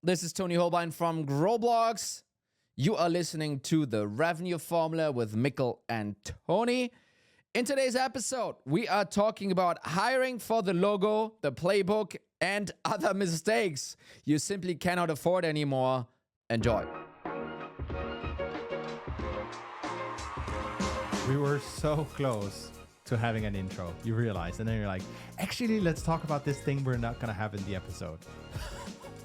This is Tony Holbein from Growblogs. You are listening to the Revenue Formula with Mikkel and Tony. In today's episode, we are talking about hiring for the logo, the playbook, and other mistakes you simply cannot afford anymore. Enjoy. We were so close to having an intro, you realize, and then you're like, actually, let's talk about this thing we're not going to have in the episode.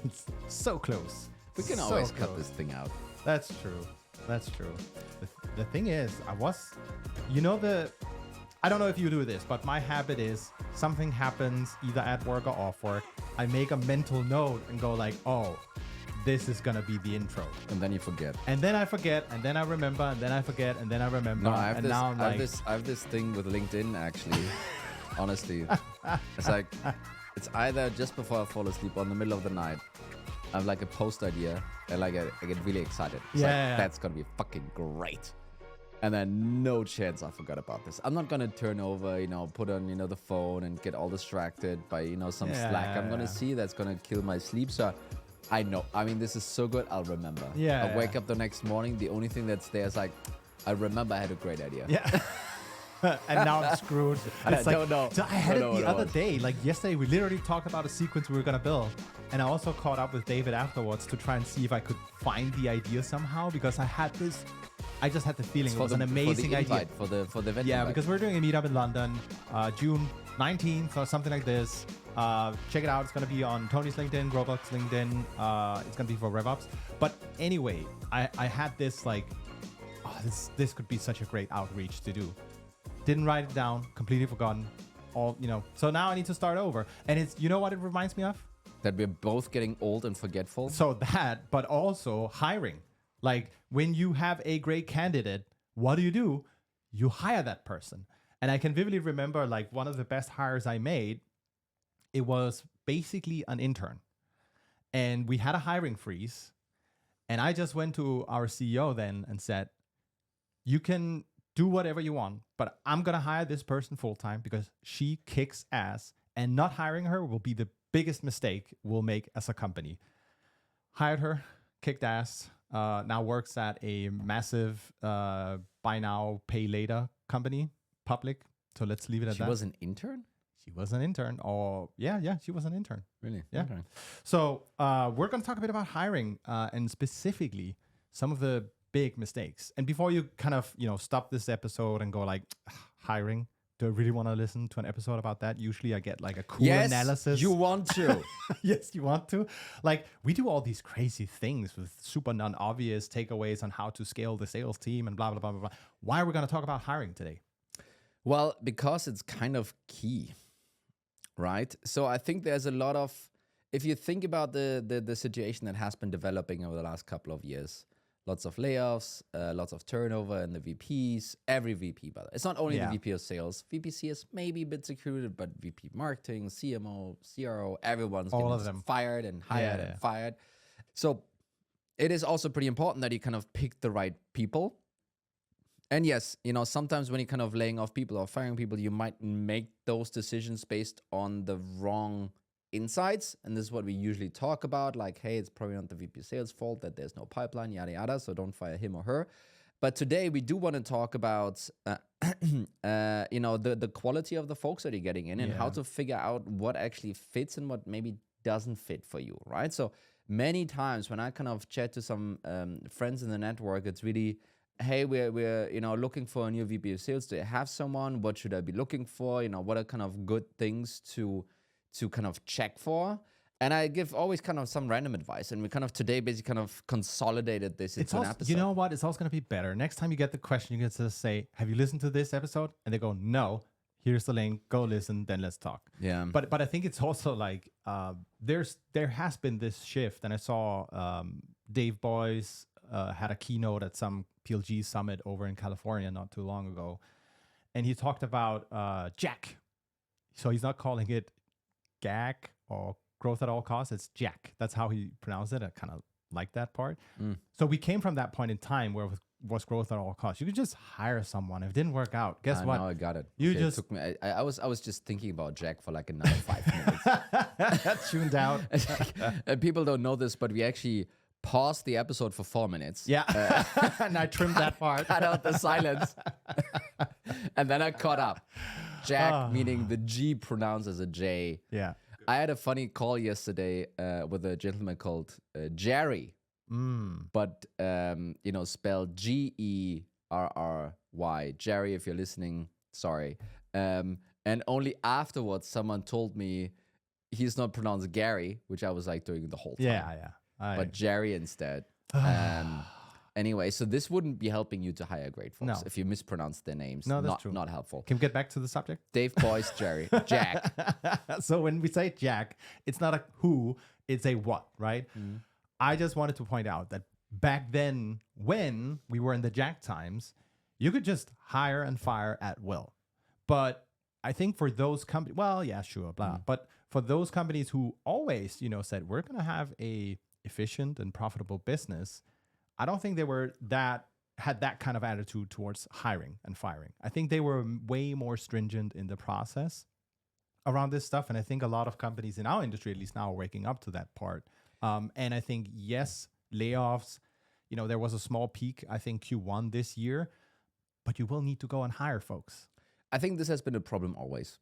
It's so close. We can always cut this thing out. That's true. That's true. The thing is, I don't know if you do this, but my habit is something happens either at work or off work. I make a mental note and go like, oh, this is going to be the intro. And then you forget. And then I forget, and then I remember, and then I forget, and then I remember. No, I have this thing with LinkedIn, actually. Honestly. It's like, it's either just before I fall asleep or in the middle of the night. I have like a post idea, and like I get really excited. It's that's going to be fucking great. And then no chance I forgot about this. I'm not going to turn over, put on, the phone and get all distracted by, some Slack I'm going to see that's going to kill my sleep. So I know. I mean, this is so good. I'll remember. I wake up the next morning. The only thing that's there is like, I remember I had a great idea. Yeah. And now I'm screwed. It's like, no. So I had it the other day. Like yesterday, we literally talked about a sequence we were going to build. And I also caught up with David afterwards to try and see if I could find the idea somehow, because I just had the feeling it was an amazing idea. For the event. Yeah, because we're doing a meetup in London, June 19th or something like this. Check it out. It's going to be on Tony's LinkedIn, Growblogs LinkedIn. It's going to be for RevOps. But anyway, I had this like, this could be such a great outreach to do. Didn't write it down, completely forgotten. So now I need to start over. And it's, you know what it reminds me of? That we're both getting old and forgetful. So that, but also hiring. Like when you have a great candidate, what do? You hire that person. And I can vividly remember like one of the best hires I made, it was basically an intern. And we had a hiring freeze. And I just went to our CEO then and said, you can do whatever you want, but I'm going to hire this person full-time because she kicks ass, and not hiring her will be the biggest mistake we'll make as a company. Hired her, kicked ass, now works at a massive buy now, pay later company, public. So let's leave it at that. She was an intern? She was an intern. She was an intern. Really? Yeah. Okay. So we're going to talk a bit about hiring and specifically some of the big mistakes. And before you kind of, stop this episode and go like, hiring, do I really want to listen to an episode about that? Usually I get like a cool analysis. You want to. Yes, you want to. Like we do all these crazy things with super non-obvious takeaways on how to scale the sales team and blah, blah, blah, blah, blah. Why are we going to talk about hiring today? Well, because it's kind of key, right? So I think there's a lot of, if you think about the situation that has been developing over the last couple of years, lots of layoffs, lots of turnover in the VPs, every VP, but it's not only the VP of sales. VP CS maybe a bit secluded, but VP marketing, CMO, CRO, everyone's getting fired and hired and fired. So it is also pretty important that you kind of pick the right people. And yes, sometimes when you're kind of laying off people or firing people, you might make those decisions based on the wrong insights. And this is what we usually talk about. Like, hey, it's probably not the VP sales fault that there's no pipeline, yada, yada. So don't fire him or her. But today we do want to talk about, the quality of the folks that you're getting in and how to figure out what actually fits and what maybe doesn't fit for you, right? So many times when I kind of chat to some friends in the network, it's really, hey, we're looking for a new VP of sales. Do you have someone? What should I be looking for? What are kind of good things to kind of check for? And I give always kind of some random advice. And we kind of today basically kind of consolidated this into an episode. You know what? It's also going to be better. Next time you get the question, you can just say, have you listened to this episode? And they go, no. Here's the link. Go listen. Then let's talk. Yeah. But I think it's also like there has been this shift. And I saw Dave Boyce had a keynote at some PLG summit over in California not too long ago. And he talked about Jack. So he's not calling it GAG or growth at all costs. It's Jack. That's how he pronounced it. I kind of like that part. So we came from that point in time where with was growth at all costs. You could just hire someone. If it didn't work out, guess what? Now I got it. You Okay, just it took me. I was just thinking about Jack for like another 5 minutes. tuned out. And people don't know this, but we actually paused the episode for 4 minutes. Yeah, and I trimmed that part. Cut out the silence, and then I caught up. Jack, meaning the G pronounced as a J. Yeah. I had a funny call yesterday with a gentleman called Jerry, but spelled Gerry. Jerry, if you're listening, sorry. And only afterwards, someone told me he's not pronounced Gary, which I was like doing the whole time. Yeah. But Jerry instead. Anyway, so this wouldn't be helping you to hire great folks No. if you mispronounce their names. No, that's true. Not helpful. Can we get back to the subject? Dave Boyce, Jerry, Jack. So when we say Jack, it's not a who, it's a what, right? I just wanted to point out that back then, when we were in the Jack times, you could just hire and fire at will. But I think for those companies, well, yeah, sure, blah. But for those companies who always, said, we're going to have a efficient and profitable business, I don't think they had that kind of attitude towards hiring and firing. I think they were way more stringent in the process around this stuff. And I think a lot of companies in our industry, at least now, are waking up to that part. And I think, yes, layoffs, there was a small peak, I think Q1 this year, but you will need to go and hire folks. I think this has been a problem always.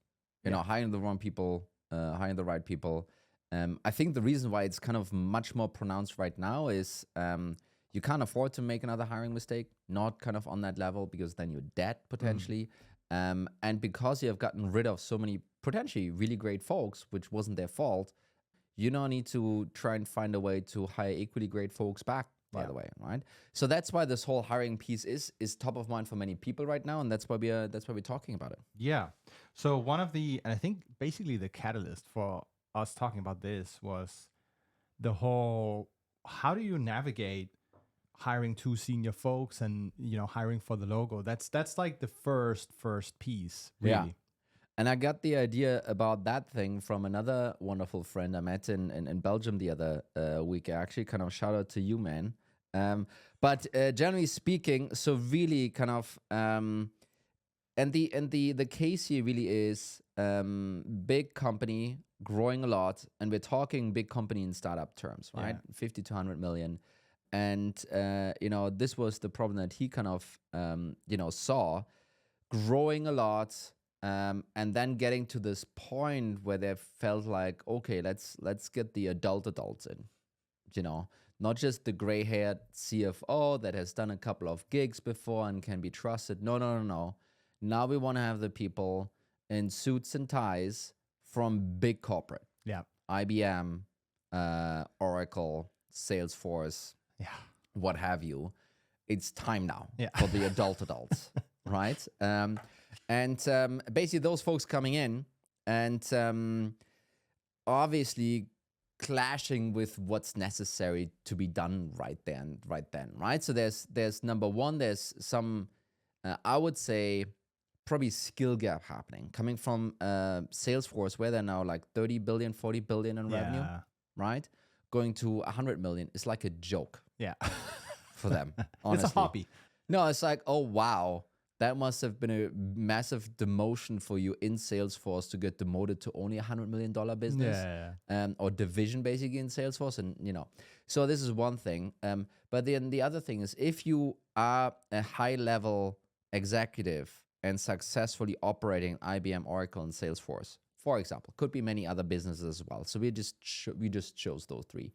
Hiring the wrong people, hiring the right people. I think the reason why it's kind of much more pronounced right now is you can't afford to make another hiring mistake, not kind of on that level, because then you're dead potentially. And because you have gotten rid of so many potentially really great folks, which wasn't their fault, you now need to try and find a way to hire equally great folks back, by the way, right? So that's why this whole hiring piece is top of mind for many people right now, and that's why we're talking about it. Yeah. So and I think basically the catalyst for us talking about this was the whole, how do you navigate hiring 2 senior folks and hiring for the logo? That's like the first piece, really. Yeah. And I got the idea about that thing from another wonderful friend I met in Belgium the other week. Actually, kind of shout out to you, man. But generally speaking, so really kind of, and the case here really is big company growing a lot, and we're talking big company in startup terms, right? 50 to 100 million. And, this was the problem that he kind of, saw, growing a lot, and then getting to this point where they felt like, okay, let's get the adults in, not just the gray-haired CFO that has done a couple of gigs before and can be trusted. No. Now we want to have the people in suits and ties from big corporate. Yeah. IBM, Oracle, Salesforce, what have you. It's time now for the adults, right? And basically those folks coming in and obviously clashing with what's necessary to be done right then, right? So there's number one, there's some, I would say, probably skill gap happening, coming from Salesforce, where they're now like 30 billion, 40 billion in revenue, right? Going to 100 million is like a joke for them, honestly. It's a hobby. No, it's like, oh, wow. That must have been a massive demotion for you in Salesforce to get demoted to only $100 million business or division basically in Salesforce. And, so this is one thing. But then the other thing is, if you are a high level executive and successfully operating IBM, Oracle, and Salesforce, for example, could be many other businesses as well. So we just chose those 3.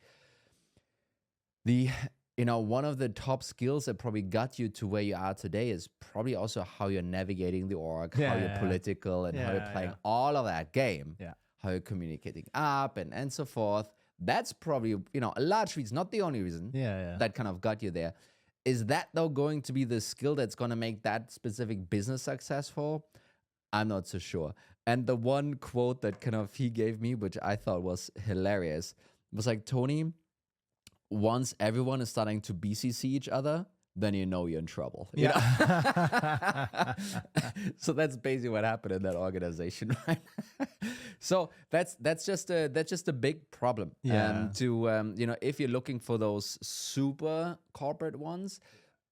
One of the top skills that probably got you to where you are today is probably also how you're navigating the org, how you're political, and how you're playing all of that game, how you're communicating up and so forth. That's probably, a large reason, not the only reason that kind of got you there. Is that, though, going to be the skill that's going to make that specific business successful? I'm not so sure. And the one quote that kind of he gave me, which I thought was hilarious, was like, Tony, once everyone is starting to BCC each other, then you know you're in trouble. You know? So that's basically what happened in that organization, right? So that's just a big problem. If you're looking for those super corporate ones,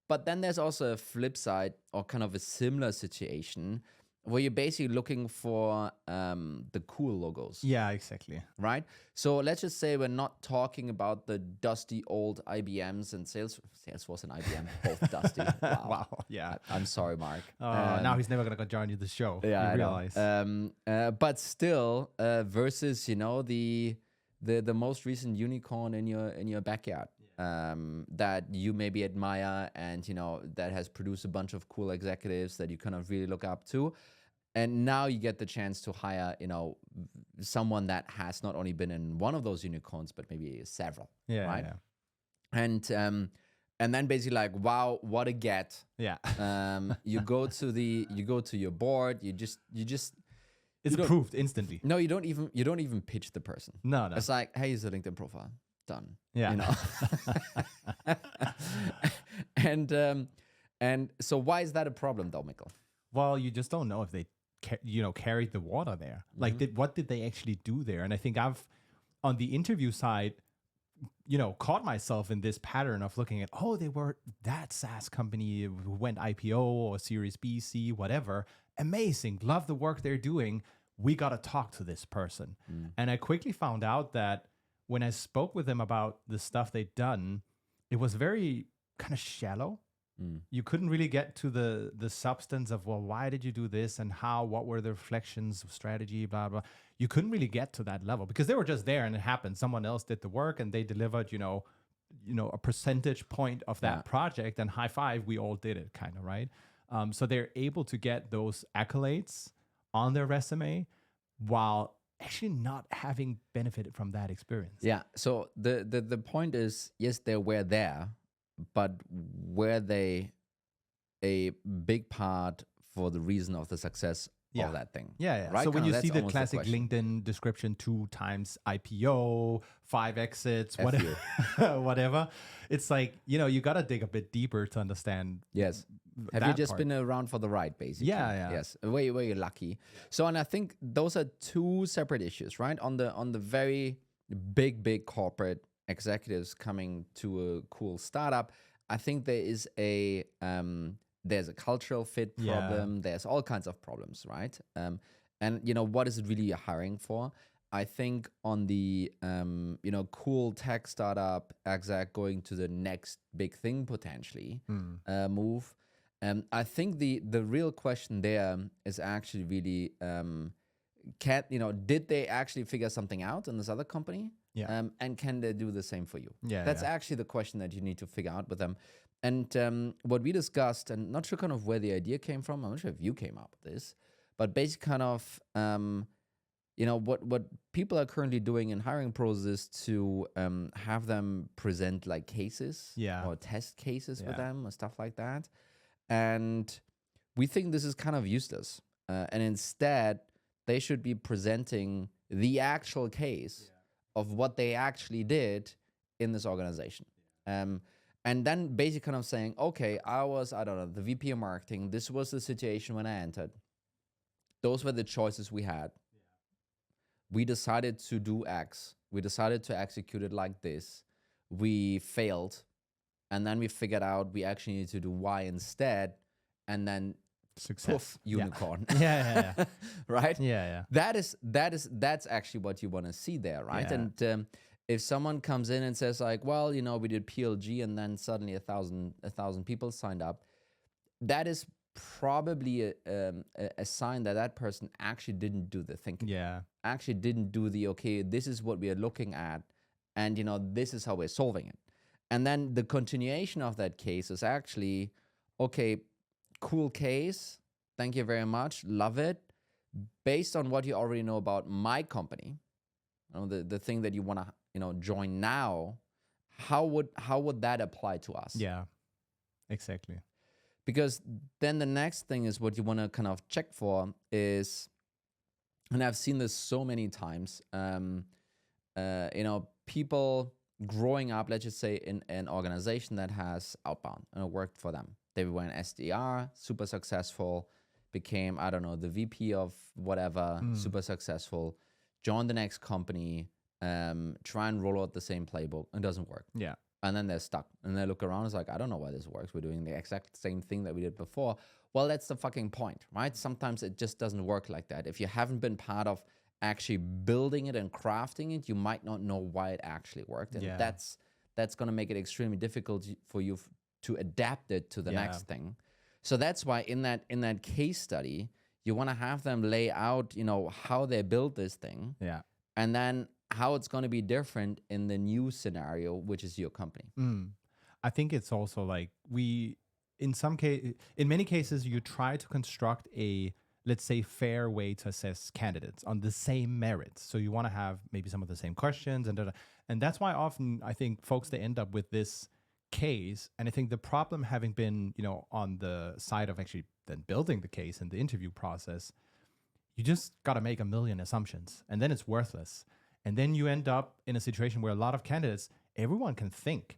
But then there's also a flip side or kind of a similar situation where you're basically looking for the cool logos, Yeah, exactly. right? So let's just say we're not talking about the dusty old IBMs and Salesforce and IBM, both dusty. Wow. Wow. Yeah. I'm sorry, Mark. Now he's never gonna join you the show. Yeah, you I realize. know. But still, versus the most recent unicorn in your backyard that you maybe admire, and that has produced a bunch of cool executives that you kind of really look up to. And now you get the chance to hire, someone that has not only been in one of those unicorns, but maybe several. Yeah. Right. Yeah. And then basically like, wow, what a get. Yeah. You go to your board. You just It's approved instantly. no, you don't even pitch the person. No. It's like, hey, here's the LinkedIn profile. Done. Yeah. And so why is that a problem though, Mikkel? Well, you just don't know if they carried the water there. Like, what did they actually do there? And I think I've, on the interview side, caught myself in this pattern of looking at, they were that SaaS company who went IPO or Series B, C, whatever. Amazing. Love the work they're doing. We got to talk to this person. And I quickly found out that when I spoke with them about the stuff they'd done, it was very kind of shallow. You couldn't really get to the substance of, well, why did you do this and how, what were the reflections of strategy, blah, blah. You couldn't really get to that level because they were just there and it happened. Someone else did the work and they delivered, a percentage point of that project, and high five, we all did it, kind of, right? So they're able to get those accolades on their resume while actually not having benefited from that experience. Yeah. So the point is, yes, they were there, but were they a big part for the reason of the success of that thing? Yeah. Right? So when you That's see the almost classic question. LinkedIn description, 2 times IPO, 5 exits, F whatever, whatever, it's like, you got to dig a bit deeper to understand. Yes. Have you that just part. been around for the ride, basically? Yeah. Yes. Where you're lucky. So, and I think those are two separate issues, right? On the very big corporate executives coming to a cool startup, I think there is there's a cultural fit problem. There's all kinds of problems, right? And what is it really you're hiring for? I think on the cool tech startup exec going to the next big thing potentially move. I think the real question there is actually really did they actually figure something out in this other company? Yeah. And can they do the same for you? Yeah. That's actually the question that you need to figure out with them. And what we discussed, and not sure kind of where the idea came from, I'm not sure if you came up with this, but basically kind of, what people are currently doing in hiring process to have them present like cases or test cases with them or stuff like that. And we think this is kind of useless. And instead, they should be presenting the actual case of what they actually did in this organization. And then basically kind of saying, okay, I don't know, the VP of marketing. This was the situation when I entered. Those were the choices we had. We decided to do X. We decided to execute it like this. We failed. And then we figured out we actually need to do Y instead. And then Success. Poof, unicorn. Yeah. Right? Yeah. That's actually what you want to see there, right? Yeah. And if someone comes in and says like, well, we did PLG and then suddenly 1,000 people signed up, that is probably a sign that person actually didn't do the thinking. Yeah. Actually didn't do okay, this is what we are looking at, and this is how we're solving it. And then the continuation of that case is actually, okay, cool case, thank you very much, love it. Based on what you already know about my company, the thing that you want to join now, how would that apply to us? Yeah, exactly. Because then the next thing is what you want to kind of check for is, and I've seen this so many times, people growing up, let's just say in an organization that has outbound and it worked for them. They were an SDR, super successful, became, I don't know, the VP of whatever, super successful, join the next company, try and roll out the same playbook, and it doesn't work. Yeah. and then they're stuck and they look around. It's like, I don't know why this works. We're doing the exact same thing that we did before. Well, that's the fucking point, right? Sometimes it just doesn't work like that. If you haven't been part of actually building it and crafting it, you might not know why it actually worked. And that's going to make it extremely difficult for you to adapt it to the next thing. So that's why in that case study, you want to have them lay out, how they build this thing. Yeah. And then how it's going to be different in the new scenario, which is your company. I think it's also like in many cases, you try to construct a, let's say, fair way to assess candidates on the same merits. So you want to have maybe some of the same questions and that's why often I think folks, they end up with this case. And I think the problem having been, on the side of actually then building the case and the interview process, you just got to make a million assumptions and then it's worthless. And then you end up in a situation where a lot of candidates, everyone can think,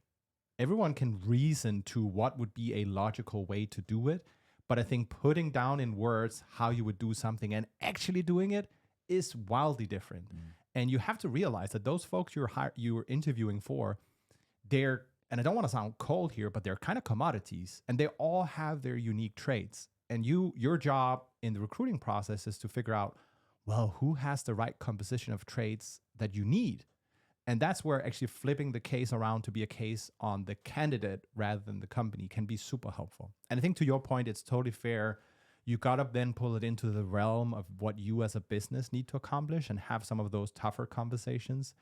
everyone can reason to what would be a logical way to do it. But I think putting down in words how you would do something and actually doing it is wildly different. And you have to realize that those folks you're interviewing for, they're, and I don't want to sound cold here, but they're kind of commodities and they all have their unique traits. And your job in the recruiting process is to figure out, well, who has the right composition of traits that you need? And that's where actually flipping the case around to be a case on the candidate rather than the company can be super helpful. And I think to your point, it's totally fair. You got to then pull it into the realm of what you as a business need to accomplish and have some of those tougher conversations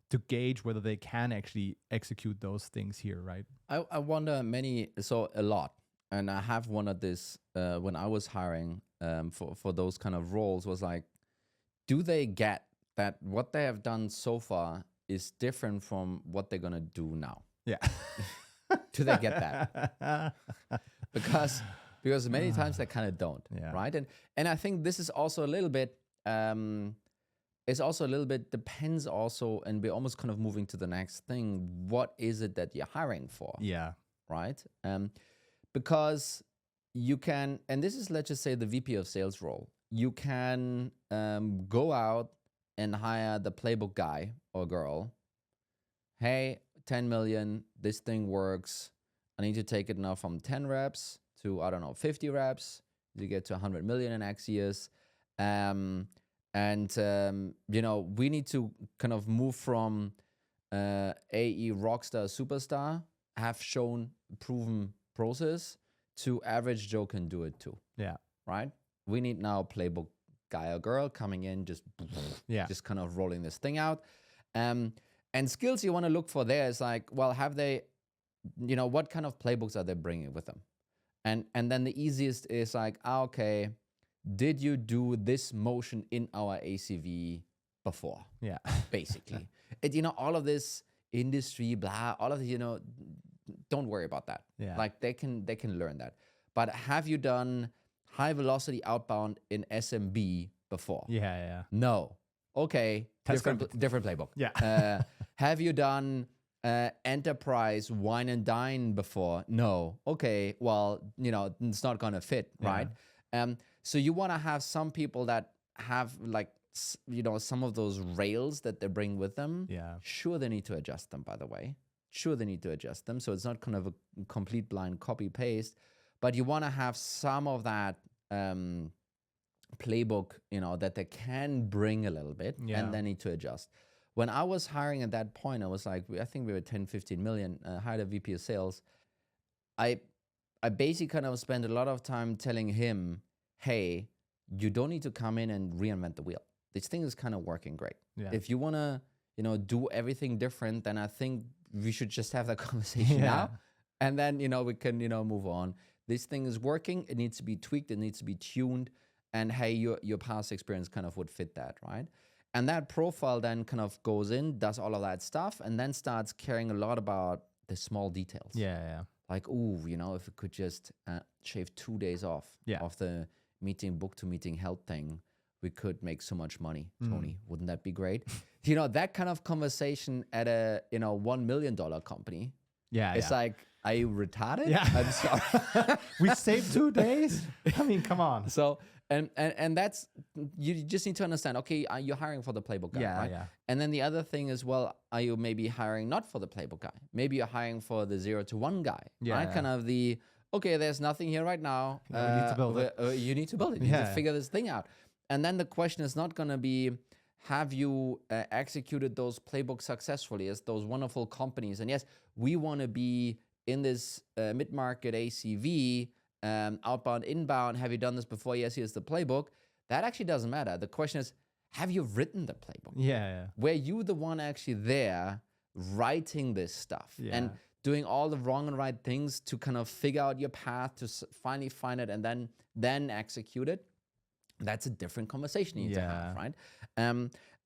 to gauge whether they can actually execute those things here, right? I wonder a lot. And I have wondered this when I was hiring for those kind of roles, was like, do they get that what they have done so far is different from what they're going to do now? Yeah. Do they get that? Because many times they kind of don't, right? And I think this is also a little bit, depends also, and we're almost kind of moving to the next thing. What is it that you're hiring for? Yeah. Right? Because you can, and this is, let's just say, the VP of sales role. You can go out and hire the playbook guy or girl. Hey, 10 million, this thing works. I need to take it now from 10 reps to, 50 reps. You get to 100 million in X years. We need to kind of move from AE rockstar superstar, have shown proven process, to average Joe can do it too. Yeah. Right? We need now a playbook guy or girl coming in, just kind of rolling this thing out. And skills you want to look for there is like, well, have they, what kind of playbooks are they bringing with them? And then the easiest is like, okay, did you do this motion in our ACV before? Yeah. Basically. All of this industry, blah, all of the, don't worry about that. Yeah. Like they can learn that. But have you done high velocity outbound in SMB before? Yeah. No. Okay. Different playbook. Yeah. Have you done enterprise wine and dine before? No. Okay. Well, it's not going to fit, right? So you want to have some people that have like, some of those rails that they bring with them. Yeah. Sure, they need to adjust them, by the way. Sure, they need to adjust them. So it's not kind of a complete blind copy paste, but you want to have some of that playbook, that they can bring a little bit and they need to adjust. When I was hiring at that point, I was like, I think we were 10, 15 million, hired a VP of sales. I basically kind of spent a lot of time telling him, hey, you don't need to come in and reinvent the wheel. This thing is kind of working great. Yeah. If you want to, do everything different, then I think we should just have that conversation now. And then, we can, move on. This thing is working. It needs to be tweaked. It needs to be tuned. And hey, your past experience kind of would fit that, right? And that profile then kind of goes in, does all of that stuff, and then starts caring a lot about the small details. Yeah. Like, ooh, if we could just shave 2 days off of the book to meeting held thing, we could make so much money, Tony. Wouldn't that be great? That kind of conversation at a $1 million company Yeah, It's yeah. like, are you retarded? Yeah. I'm sorry. We saved 2 days. I mean, come on. So and that's, you just need to understand, okay, are you hiring for the playbook guy, Yeah, right? yeah. And then the other thing is, well, are you maybe hiring not for the playbook guy? Maybe you're hiring for the 0 to 1 guy, Yeah, right? yeah. Kind of the, okay, there's nothing here right now. Yeah, we need to build it. You need to build it. You need Yeah. to figure this thing out. And then the question is not going to be, have you executed those playbooks successfully as those wonderful companies? And yes, we want to be in this mid-market ACV, outbound, inbound. Have you done this before? Yes, here's the playbook. That actually doesn't matter. The question is, have you written the playbook? Yeah, yeah. Were you the one actually there writing this stuff and doing all the wrong and right things to kind of figure out your path to finally find it and then execute it? That's a different conversation you need to have, right?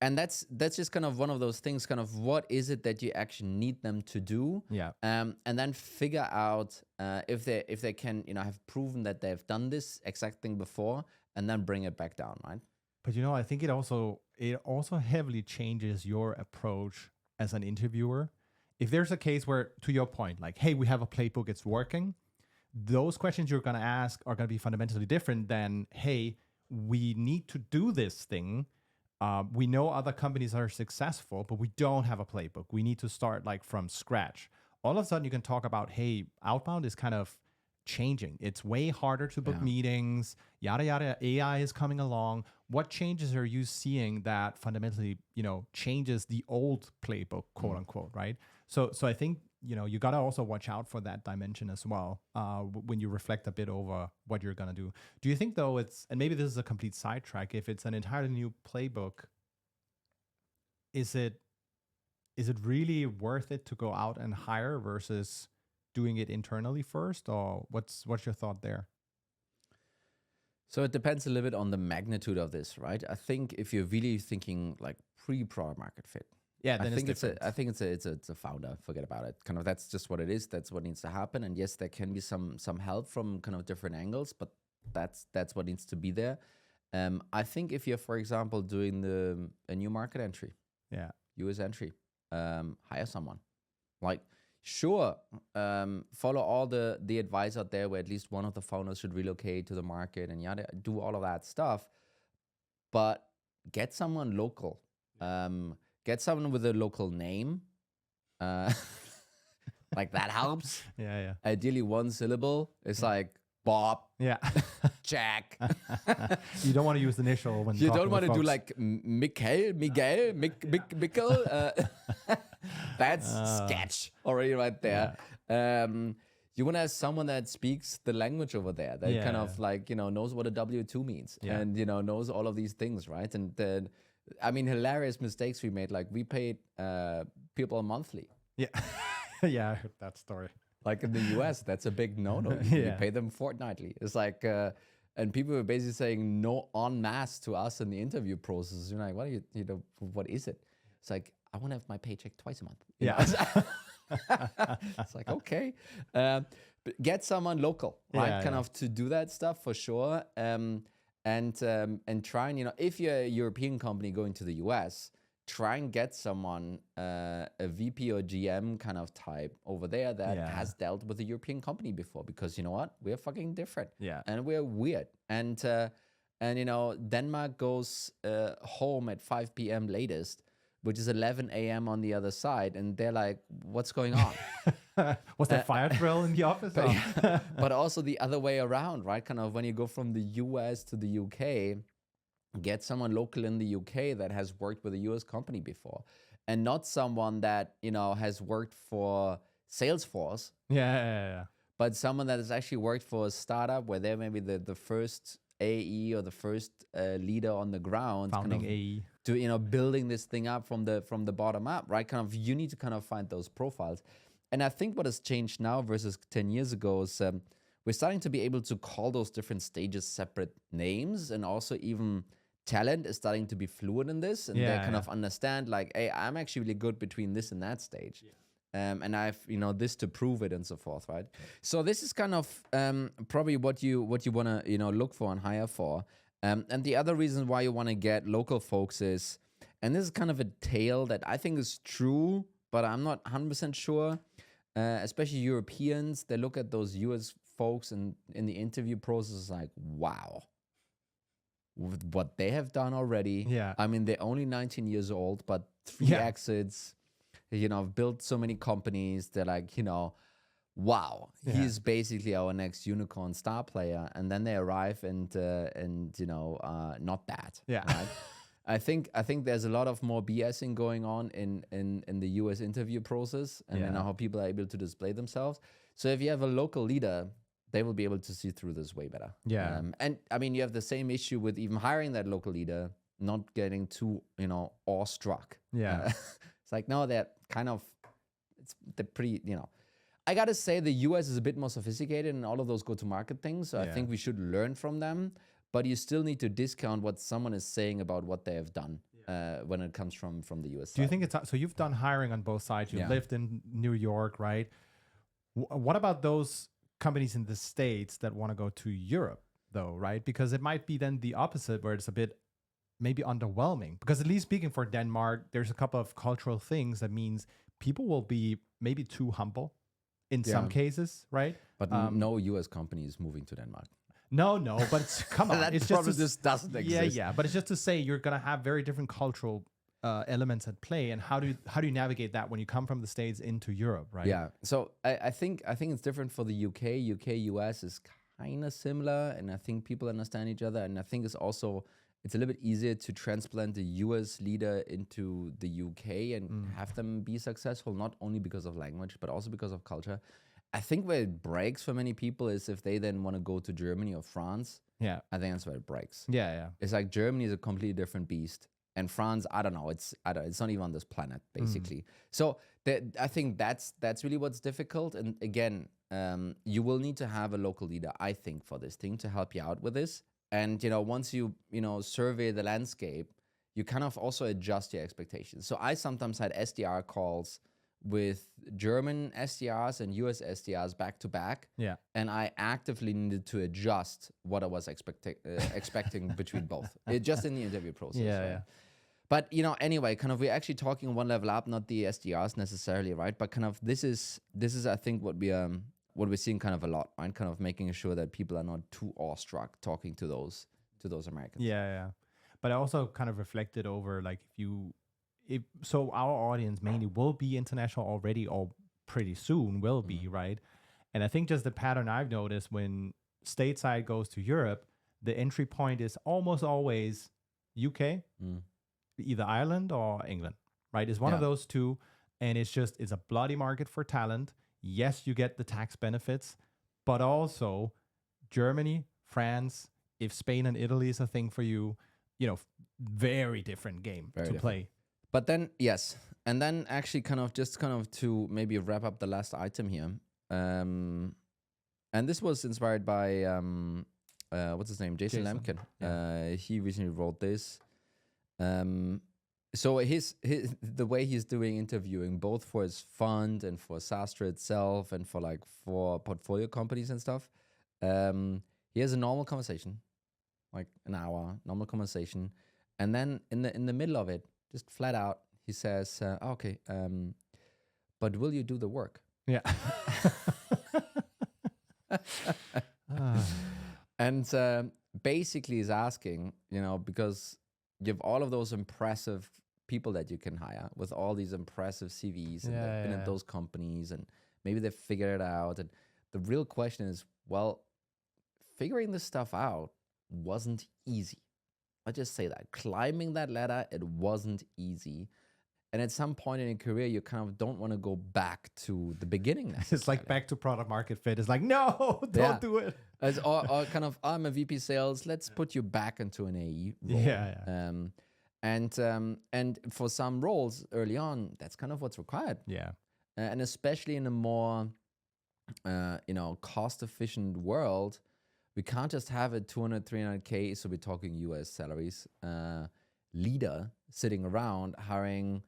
And that's just kind of one of those things, kind of what is it that you actually need them to do? Yeah. And then figure out if they can, have proven that they've done this exact thing before, and then bring it back down, right? But I think it also heavily changes your approach as an interviewer. If there's a case where, to your point, like, hey, we have a playbook, it's working, those questions you're going to ask are going to be fundamentally different than, hey, we need to do this thing. We know other companies are successful, but we don't have a playbook. We need to start like from scratch. All of a sudden you can talk about, hey, outbound is kind of changing. It's way harder to book meetings, yada, yada. AI is coming along. What changes are you seeing that fundamentally, changes the old playbook, quote unquote, right? So I think, you got to also watch out for that dimension as well when you reflect a bit over what you're going to do. Do you think, though, and maybe this is a complete sidetrack, if it's an entirely new playbook, is it really worth it to go out and hire versus doing it internally first? Or what's your thought there? So it depends a little bit on the magnitude of this, right? I think if you're really thinking like pre-product market fit, yeah, then I think it's a founder. Forget about it. Kind of, that's just what it is. That's what needs to happen. And yes, there can be some help from kind of different angles, but that's what needs to be there. I think if you're, for example, doing a new market entry, US entry, hire someone. Like, sure, follow all the advice out there where at least one of the founders should relocate to the market and yada, do all of that stuff. But get someone local. Get someone with a local name. Like, that helps. Yeah. Ideally 1 syllable. It's like Bob. Yeah. Jack. You don't want to use the initial when you don't want to folks. do like Miguel, Mikkel. That's sketch already right there. Yeah. You want to have someone that speaks the language over there, that kind of like, knows what a W-2 means and, knows all of these things, right? And then, hilarious mistakes we made. Like, we paid people monthly. Yeah. Yeah, I heard that story. Like in the US, that's a big no-no. You pay them fortnightly. It's like, and people were basically saying no en masse to us in the interview process. You're like, what are what is it? It's like, I want to have my paycheck twice a month. It's like, okay. But get someone local, right? Kind of to do that stuff for sure. And try and, if you're a European company going to the US, try and get someone, a VP or GM kind of type over there that has dealt with a European company before, because you know what? We're fucking different. Yeah. And we're weird. And Denmark goes home at 5 p.m. latest, which is 11 a.m. on the other side. And they're like, what's going on? Was there fire drill in the office? But also the other way around, right? Kind of when you go from the US to the UK, get someone local in the UK that has worked with a US company before, and not someone that, has worked for Salesforce. Yeah. But someone that has actually worked for a startup where they're maybe the first AE or the first leader on the ground. Founding kind of, AE. To, building this thing up from the bottom up, right? Kind of, you need to kind of find those profiles. And I think what has changed now versus 10 years ago is we're starting to be able to call those different stages separate names, and also even talent is starting to be fluid in this, and they kind of understand like, hey, I'm actually really good between this and that stage. And I've, this to prove it and so forth, right? So this is kind of probably what you want to, look for and hire for. And the other reason why you want to get local folks is, and this is kind of a tale that I think is true, but I'm not 100% sure. especially Europeans, they look at those US folks and in the interview process like, wow, with what they have done already. Yeah. I mean, they're only 19 years old, but 3 Yeah. exits, built so many companies. They're like, wow, Yeah. he's basically our next unicorn star player. And then they arrive and not that. Yeah. Right? I think there's a lot of more BSing going on in the US interview process and in Yeah. how people are able to display themselves. So if you have a local leader, they will be able to see through this way better. Yeah. And I mean, you have the same issue with even hiring that local leader, not getting too, awestruck. Yeah. It's like, no, they're kind of, they're pretty, I got to say the US is a bit more sophisticated in all of those go-to-market things. So I Yeah. think we should learn from them, but you still need to discount what someone is saying about what they have done when it comes from the US Do you side. think it's so you've done hiring on both sides? You Yeah. lived in New York, right? What about those companies in the States that want to go to Europe, though, right? Because it might be then the opposite, where it's a bit maybe underwhelming. Because at least speaking for Denmark, there's a couple of cultural things that means people will be maybe too humble in some Yeah. cases, right? But no US company is moving to Denmark. No, but come on, That it's probably just to, just doesn't exist. yeah. But it's just to say you're gonna have very different cultural elements at play, and how do you navigate that when you come from the States into Europe, right? Yeah. So I think it's different for the UK. US is kind of similar, and I think people understand each other. And I think it's a little bit easier to transplant the US leader into the UK and have them be successful, not only because of language, but also because of culture. I think where it breaks for many people is if they then want to go to Germany or France. Yeah. I think that's where it breaks. Yeah. It's like Germany is a completely different beast, and France, I don't know. It's not even on this planet basically. So I think that's really what's difficult. And again, you will need to have a local leader, I think, for this thing to help you out with this. And once you survey the landscape, you kind of also adjust your expectations. So I sometimes had SDR calls with German SDRs and US SDRs back to back. Yeah. And I actively needed to adjust what I was expecting between both. Just in the interview process. Yeah, right? yeah. But anyway, kind of we're actually talking one level up, not the SDRs necessarily, right? But kind of this is I think what we're seeing kind of a lot, right? Kind of making sure that people are not too awestruck talking to those Americans. Yeah. But I also kind of reflected over like so our audience mainly will be international already, or pretty soon will be, right? And I think just the pattern I've noticed when stateside goes to Europe, the entry point is almost always UK, either Ireland or England, right? It's one of those two. And it's a bloody market for talent. Yes, you get the tax benefits, but also Germany, France, if Spain and Italy is a thing for you, very different game to play. But then, yes. And then actually kind of to maybe wrap up the last item here. And this was inspired by, what's his name? Jason Lemkin. Yeah. He recently wrote this. So the way he's doing interviewing, both for his fund and for Sastra itself and for portfolio companies and stuff, he has a normal conversation, like an hour, normal conversation. And then in the middle of it, just flat out, he says, okay, but will you do the work? Yeah. And basically he's asking, because you have all of those impressive people that you can hire with all these impressive CVs and they've been in those companies and maybe they've figured it out. And the real question is, well, figuring this stuff out wasn't easy. Let's just say that. Climbing that ladder, it wasn't easy. And at some point in your career, you kind of don't want to go back to the beginning. It's like back to product market fit. It's like, no, don't do it. Or kind of, I'm a VP sales. Let's put you back into an AE role. Yeah. And for some roles early on, that's kind of what's required. Yeah. And especially in a more, cost efficient world, we can't just have a 200, 300K, so we're talking US salaries, leader sitting around hiring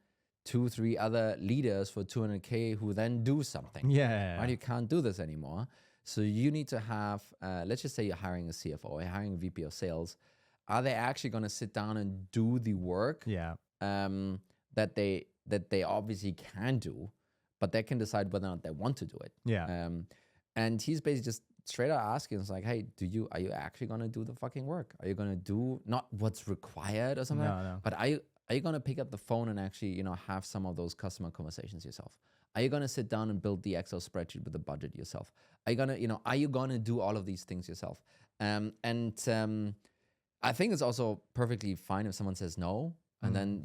2-3 other leaders for 200K who then do something. Yeah. Right? You can't do this anymore. So you need to have, let's just say you're hiring a CFO, or you're hiring a VP of sales. Are they actually going to sit down and do the work Yeah. that they obviously can do, but they can decide whether or not they want to do it. Yeah. And he's basically just straight out asking, it's like, hey, are you actually gonna do the fucking work? Are you gonna do not what's required or something? No. But are you gonna pick up the phone and actually, have some of those customer conversations yourself? Are you gonna sit down and build the Excel spreadsheet with the budget yourself? Are you gonna do all of these things yourself? I think it's also perfectly fine if someone says no, and then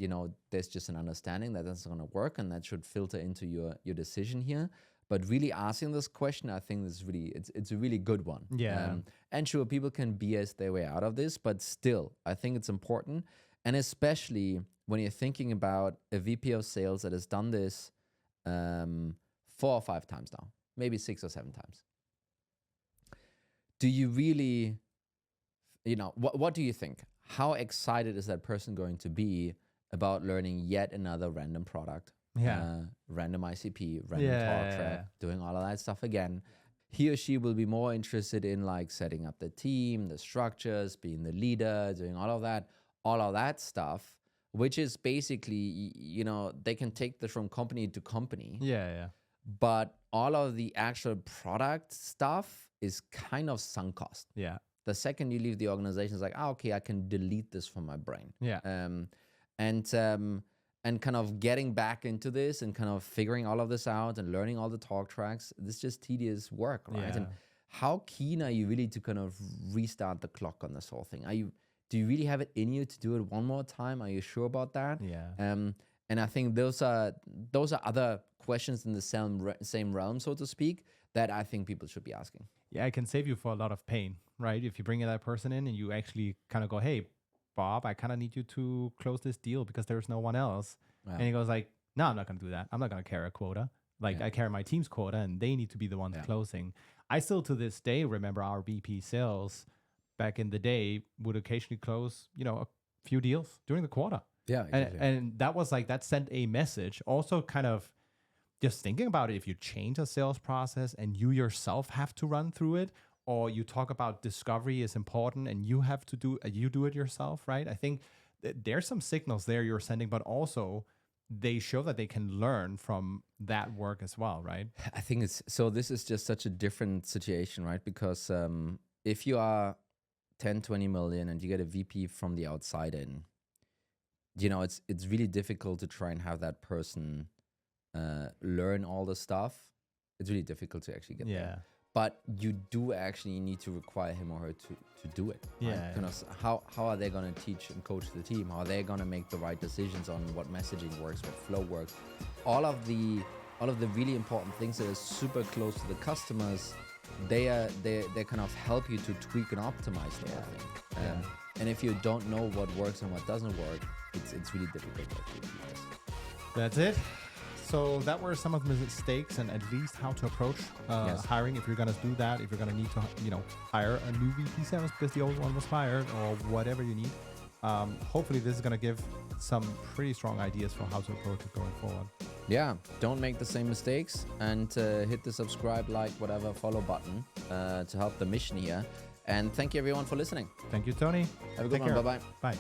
there's just an understanding that that's going to work, and that should filter into your decision here. But really asking this question, I think is really it's a really good one. Yeah. And sure, people can BS their way out of this, but still, I think it's important, and especially when you're thinking about a VP of sales that has done this 4 or 5 times now, maybe 6 or 7 times. Do you really? What do you think? How excited is that person going to be about learning yet another random product? Yeah. Random ICP, random talk track, doing all of that stuff again. He or she will be more interested in like setting up the team, the structures, being the leader, doing all of that stuff, which is basically, they can take this from company to company. Yeah. But all of the actual product stuff is kind of sunk cost. Yeah. The second you leave the organization, it's like, okay, I can delete this from my brain. Yeah. And kind of getting back into this and kind of figuring all of this out and learning all the talk tracks, this is just tedious work, right? Yeah. And how keen are you really to kind of restart the clock on this whole thing? Do you really have it in you to do it one more time? Are you sure about that? Yeah. And I think those are other questions in the same realm, so to speak, that I think people should be asking. Yeah, it can save you for a lot of pain, right? If you bring that person in and you actually kind of go, hey, Bob, I kind of need you to close this deal because there's no one else. Wow. And he goes like, no, I'm not going to do that. I'm not going to carry a quota. I carry my team's quota and they need to be the ones closing. I still to this day remember our VP sales back in the day would occasionally close, a few deals during the quarter. Yeah. Exactly. And that was like, that sent a message. Also kind of just thinking about it, if you change a sales process and you yourself have to run through it, or you talk about discovery is important and you have to do it yourself, right? I think there's some signals there you're sending, but also they show that they can learn from that work as well, right? I think this is just such a different situation, right? Because if you are 10, 20 million and you get a VP from the outside in, it's really difficult to try and have that person learn all the stuff. It's really difficult to actually get there. But you do actually need to require him or her to do it. Right? Yeah. Because how are they going to teach and coach the team? How are they going to make the right decisions on what messaging works, what flow works? All of the really important things that are super close to the customers, they kind of help you to tweak and optimize the whole thing. And if you don't know what works and what doesn't work, it's really difficult to actually do this. That's it. So that were some of the mistakes and at least how to approach hiring if you're going to do that, if you're going to need to, hire a new VP sales because the old one was fired or whatever you need. Hopefully this is going to give some pretty strong ideas for how to approach it going forward. Yeah, don't make the same mistakes and hit the subscribe, like, whatever, follow button to help the mission here. And thank you everyone for listening. Thank you, Tony. Have a good one. Bye-bye. Bye.